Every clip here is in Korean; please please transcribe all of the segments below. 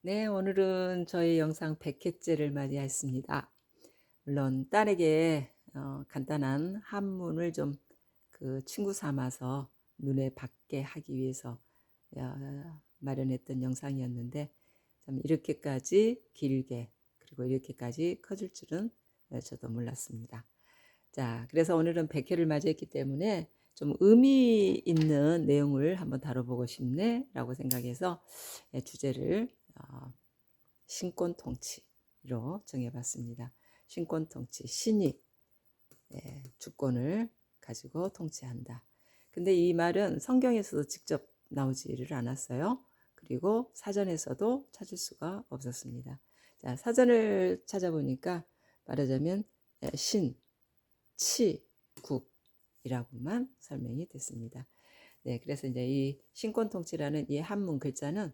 네, 오늘은 저희 영상 100회째를 맞이했습니다. 물론 딸에게 간단한 한문을 좀 그 친구 삼아서 눈에 받게 하기 위해서 마련했던 영상이었는데 참 이렇게까지 길게 그리고 이렇게까지 커질 줄은 저도 몰랐습니다. 자, 그래서 오늘은 100회를 맞이했기 때문에 좀 의미 있는 내용을 한번 다뤄보고 싶네라고 생각해서 주제를 신권 통치로 정해봤습니다. 신권 통치, 신이 주권을 가지고 통치한다. 근데 이 말은 성경에서도 직접 나오지를 않았어요. 그리고 사전에서도 찾을 수가 없었습니다. 자, 사전을 찾아보니까 말하자면 신, 치, 국이라고만 설명이 됐습니다. 네, 그래서 이제 이 신권 통치라는 이 한문 글자는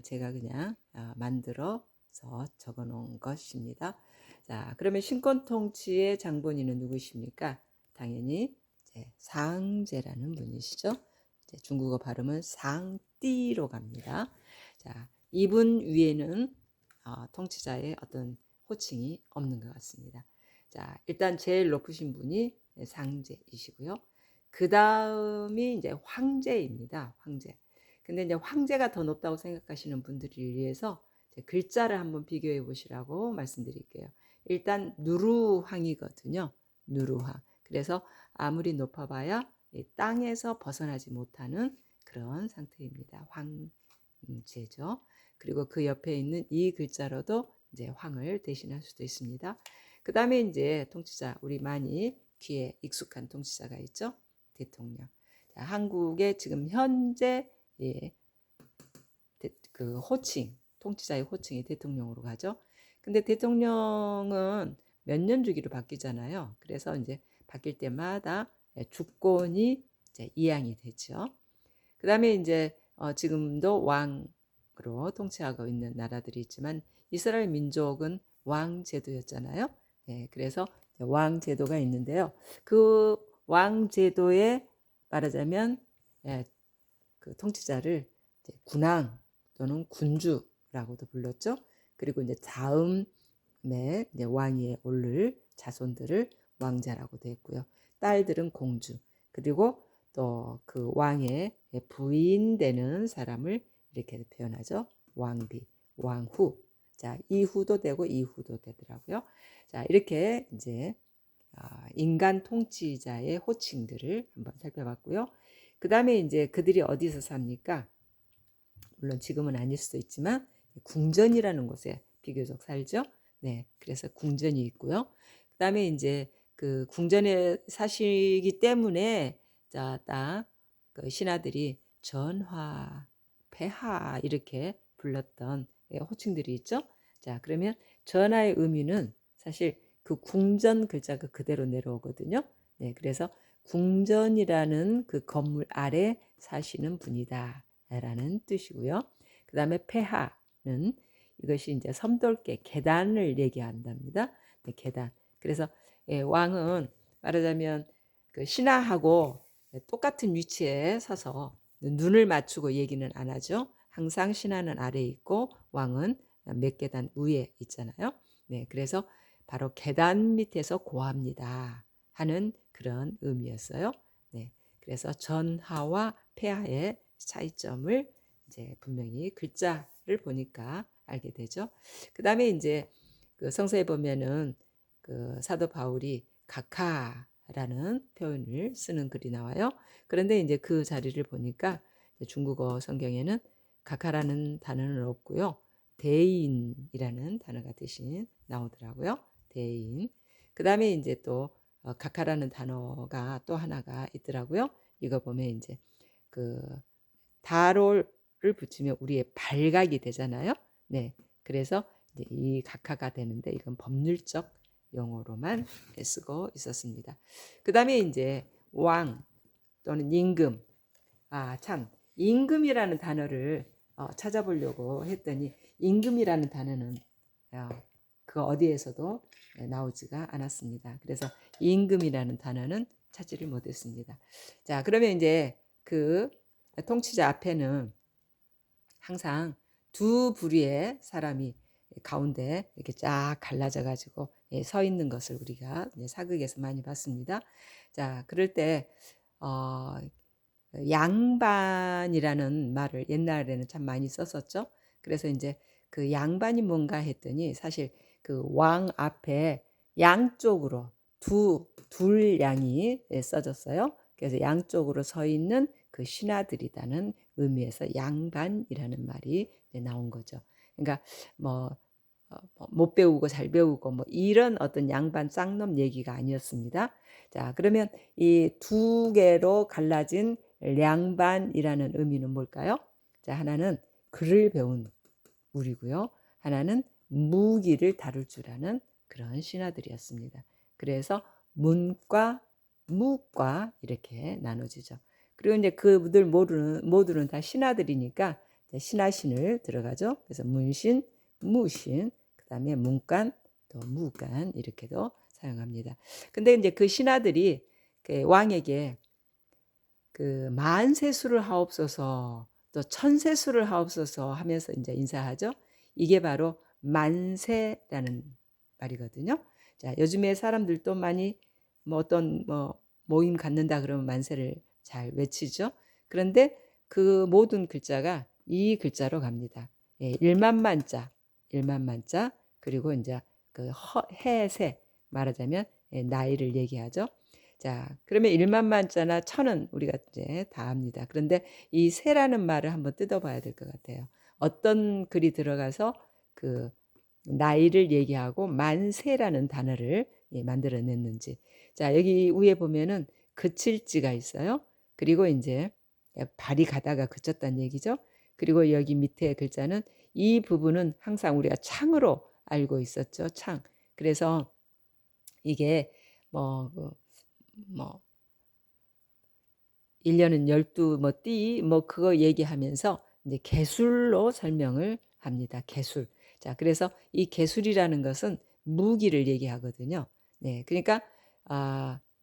제가 그냥 만들어서 적어 놓은 것입니다. 자, 그러면 신권 통치의 장본인은 누구십니까? 당연히 이제 상제라는 분이시죠. 이제 중국어 발음은 상띠로 갑니다. 자, 이분 위에는 통치자의 어떤 호칭이 없는 것 같습니다. 자, 일단 제일 높으신 분이 상제이시고요. 그 다음이 이제 황제입니다. 황제. 근데 이제 황제가 더 높다고 생각하시는 분들을 위해서 글자를 한번 비교해 보시라고 말씀드릴게요. 일단 누루황이거든요. 누루황. 그래서 아무리 높아봐야 땅에서 벗어나지 못하는 그런 상태입니다. 황제죠. 그리고 그 옆에 있는 이 글자로도 이제 황을 대신할 수도 있습니다. 그 다음에 이제 통치자, 우리 많이 귀에 익숙한 통치자가 있죠. 대통령. 자, 한국의 지금 현재 예, 그 호칭, 통치자의 호칭이 대통령으로 가죠. 근데 대통령은 몇 년 주기로 바뀌잖아요. 그래서 이제 바뀔 때마다 주권이 이제 이양이 되죠. 그 다음에 이제 지금도 왕으로 통치하고 있는 나라들이 있지만 이스라엘 민족은 왕 제도였잖아요. 네, 그래서 왕 제도가 있는데요. 그 왕 제도에 말하자면 그 통치자를 이제 군왕 또는 군주라고도 불렀죠. 그리고 이제 다음에 이제 왕위에 오를 자손들을 왕자라고도 했고요. 딸들은 공주. 그리고 또 그 왕의 부인 되는 사람을 이렇게 표현하죠. 왕비, 왕후. 자, 이후도 되고 이후도 되더라고요. 자, 이렇게 이제 인간 통치자의 호칭들을 한번 살펴봤고요. 그 다음에 이제 그들이 어디서 삽니까? 물론 지금은 아닐 수도 있지만 궁전이라는 곳에 비교적 살죠. 네, 그래서 궁전이 있고요. 그 다음에 이제 그 궁전에 사시기 때문에 딱그 신하들이 전하, 폐하 이렇게 불렀던 호칭들이 있죠. 자, 그러면 전하의 의미는 사실 그 궁전 글자가 그대로 내려오거든요. 네, 그래서 궁전이라는 그 건물 아래 사시는 분이다. 라는 뜻이고요. 그 다음에 폐하는 이것이 이제 섬돌개 계단을 얘기한답니다. 네, 계단. 그래서 왕은 말하자면 그 신하하고 똑같은 위치에 서서 눈을 맞추고 얘기는 안 하죠. 항상 신하는 아래에 있고 왕은 몇 계단 위에 있잖아요. 네, 그래서 바로 계단 밑에서 고합니다 하는 그런 의미였어요. 네, 그래서 전하와 폐하의 차이점을 이제 분명히 글자를 보니까 알게 되죠. 그 다음에 이제 그 성서에 보면은 그 사도 바울이 각하라는 표현을 쓰는 글이 나와요. 그런데 이제 그 자리를 보니까 중국어 성경에는 각하라는 단어는 없고요. 대인이라는 단어가 대신 나오더라고요. 대인. 그 다음에 이제 또 각하라는 단어가 또 하나가 있더라고요. 이거 보면 이제 그 다롤을 붙이면 우리의 발각이 되잖아요. 네, 그래서 이제 이 각하가 되는데 이건 법률적 용어로만 쓰고 있었습니다. 그 다음에 이제 왕 또는 임금. 참 임금이라는 단어를 찾아보려고 했더니 임금이라는 단어는 어, 그 어디에서도 나오지가 않았습니다. 그래서 임금이라는 단어는 찾지를 못했습니다. 자, 그러면 이제 그 통치자 앞에는 항상 두 부류의 사람이 가운데 이렇게 쫙 갈라져 가지고 서 있는 것을 우리가 사극에서 많이 봤습니다. 자, 그럴 때 양반이라는 말을 옛날에는 참 많이 썼었죠. 그래서 이제 그 양반이 뭔가 했더니 사실 그 왕 앞에 양쪽으로 둘 양이 써졌어요. 그래서 양쪽으로 서 있는 그 신하들이라는 의미에서 양반이라는 말이 나온 거죠. 그러니까 뭐 못 배우고 잘 배우고 뭐 이런 어떤 양반 쌍놈 얘기가 아니었습니다. 자, 그러면 이 두 개로 갈라진 량반이라는 의미는 뭘까요? 자, 하나는 글을 배운 무리고요. 하나는 무기를 다룰 줄 아는 그런 신하들이었습니다. 그래서 문과 무과 이렇게 나눠지죠. 그리고 이제 그들 모두는 다 신하들이니까 신하신을 들어가죠. 그래서 문신, 무신, 그다음에 문간, 또 무간 이렇게도 사용합니다. 근데 이제 그 신하들이 그 왕에게 그 만세수를 하옵소서 또 천세수를 하옵소서 하면서 이제 인사하죠. 이게 바로 만세라는 말이거든요. 자, 요즘에 사람들도 많이 뭐 어떤 뭐 모임 갖는다 그러면 만세를 잘 외치죠. 그런데 그 모든 글자가 이 글자로 갑니다. 예, 일만만자, 일만만자 그리고 이제 그 해세 말하자면 나이를 얘기하죠. 자, 그러면 일만만자나 천은 우리가 이제 다 압니다. 그런데 이 세라는 말을 한번 뜯어봐야 될 것 같아요. 어떤 글이 들어가서 그 나이를 얘기하고 만세라는 단어를 만들어냈는지. 자, 여기 위에 보면은 그칠지가 있어요. 그리고 이제 발이 가다가 그쳤다는 얘기죠. 그리고 여기 밑에 글자는 이 부분은 항상 우리가 창으로 알고 있었죠. 창. 그래서 이게 뭐 1년은 12, 뭐 그거 얘기하면서 이제 개술로 설명을 합니다. 개술. 자, 그래서 이 개술이라는 것은 무기를 얘기하거든요. 네, 그러니까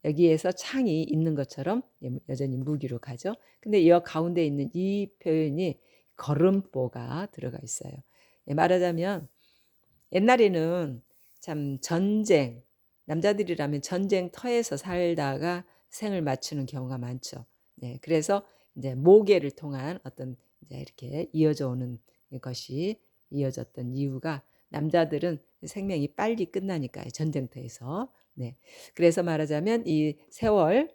여기에서 창이 있는 것처럼 여전히 무기로 가죠. 근데 이 가운데 있는 이 표현이 걸음보가 들어가 있어요. 말하자면 옛날에는 참 전쟁, 남자들이라면 전쟁터에서 살다가 생을 맞추는 경우가 많죠. 네, 그래서 이제 모계를 통한 어떤 이제 이렇게 이어져 오는 것이 이어졌던 이유가 남자들은 생명이 빨리 끝나니까요. 전쟁터에서. 네, 그래서 말하자면 이 세월,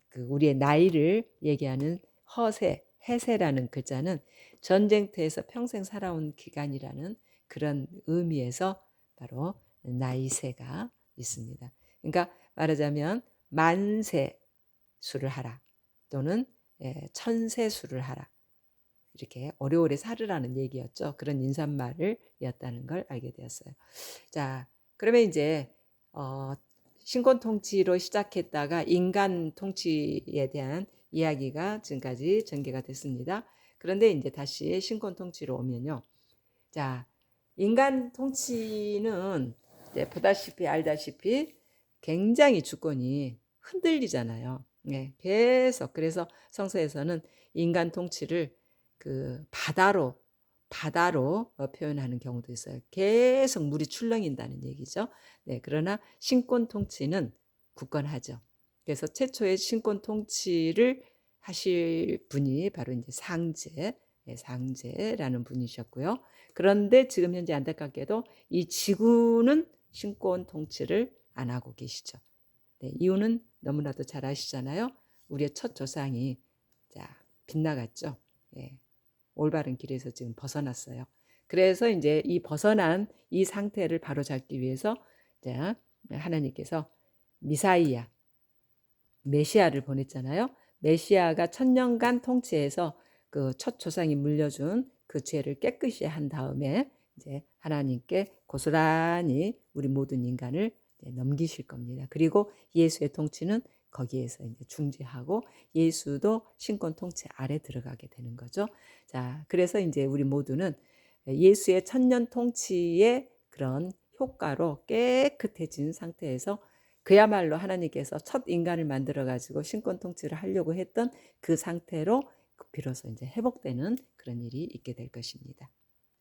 그 우리의 나이를 얘기하는 허세, 해세라는 글자는 전쟁터에서 평생 살아온 기간이라는 그런 의미에서 바로 나이세가 있습니다. 그러니까 말하자면 만세수를 하라 또는 천세수를 하라 이렇게 오래오래 살으라는 얘기였죠. 그런 인사말을였다는 걸 알게 되었어요. 자, 그러면 이제 신권 통치로 시작했다가 인간 통치에 대한 이야기가 지금까지 전개가 됐습니다. 그런데 이제 다시 신권 통치로 오면요. 자, 인간 통치는 이제 보다시피 알다시피 굉장히 주권이 흔들리잖아요. 네, 계속 그래서 성서에서는 인간 통치를 그 바다로 표현하는 경우도 있어요. 계속 물이 출렁인다는 얘기죠. 네, 그러나 신권 통치는 굳건하죠. 그래서 최초의 신권 통치를 하실 분이 바로 이제 상제라는 분이셨고요. 그런데 지금 현재 안타깝게도 이 지구는 신권 통치를 안 하고 계시죠. 네, 이유는 너무나도 잘 아시잖아요. 우리의 첫 조상이 빗나갔죠. 예, 올바른 길에서 지금 벗어났어요. 그래서 이제 이 벗어난 이 상태를 바로잡기 위해서 하나님께서 미사이아, 메시아를 보냈잖아요. 메시아가 1000년간 통치해서 그 첫 조상이 물려준 그 죄를 깨끗이 한 다음에 이제 하나님께 고스란히 우리 모든 인간을 넘기실 겁니다. 그리고 예수의 통치는 거기에서 이제 중지하고 예수도 신권 통치 아래 들어가게 되는 거죠. 자, 그래서 이제 우리 모두는 예수의 1000년 통치의 그런 효과로 깨끗해진 상태에서 그야말로 하나님께서 첫 인간을 만들어 가지고 신권 통치를 하려고 했던 그 상태로 비로소 이제 회복되는 그런 일이 있게 될 것입니다.